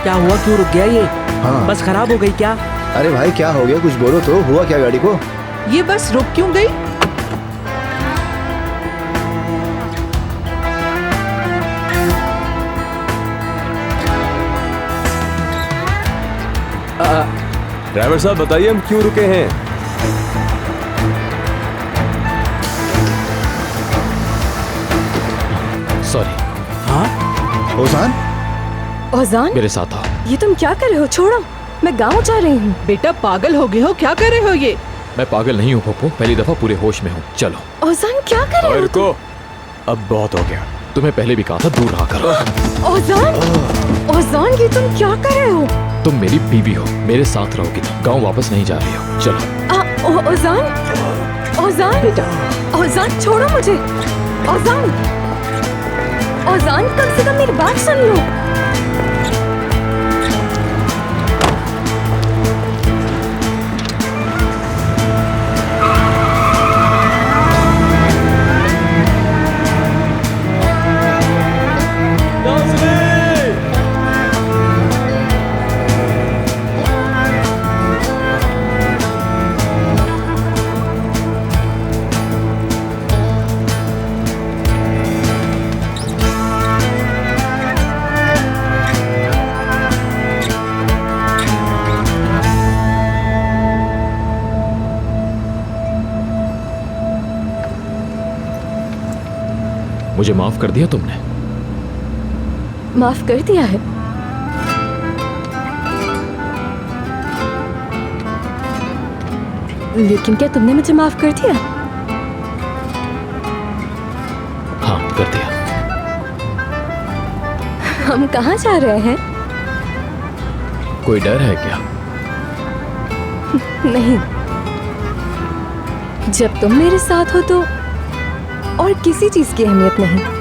क्या हुआ, क्यों रुक गया ये? हाँ। बस खराब हो गई क्या? अरे भाई क्या हो गया, कुछ बोलो तो, हुआ क्या गाड़ी को? ये बस रुक क्यों गई? ड्राइवर साहब बताइए हम क्यों रुके हैं? सॉरी। हाँ ओजान, ओजान, मेरे साथ आओ। ये तुम क्या कर रहे हो? छोड़ो, मैं गांव जा रही हूँ। बेटा पागल हो गए हो, क्या कर रहे हो ये? मैं पागल नहीं हूँ पप्पू, पहली दफा पूरे होश में हूँ। चलो। ओजान क्या कर रहे हो? रुको, अब बहुत हो गया। तुम्हें पहले भी कहा था दूर रहा करो। ओजान, ओजान ये तुम क्या कर रहे हो? तुम मेरी बीवी हो, मेरे साथ रहोगी, गांव वापस नहीं जा रही हो। चलो। ओजान, ओजान बेटा, ओजान छोड़ो मुझे। ओजान, ओजान कम से कम मेरी बात सुन लो। मुझे माफ कर दिया तुमने? माफ कर दिया है? लेकिन क्या तुमने मुझे माफ कर दिया? हाँ, कर दिया। हम कहाँ जा रहे हैं? कोई डर है क्या? नहीं, जब तुम मेरे साथ हो तो और किसी चीज की अहमियत नहीं।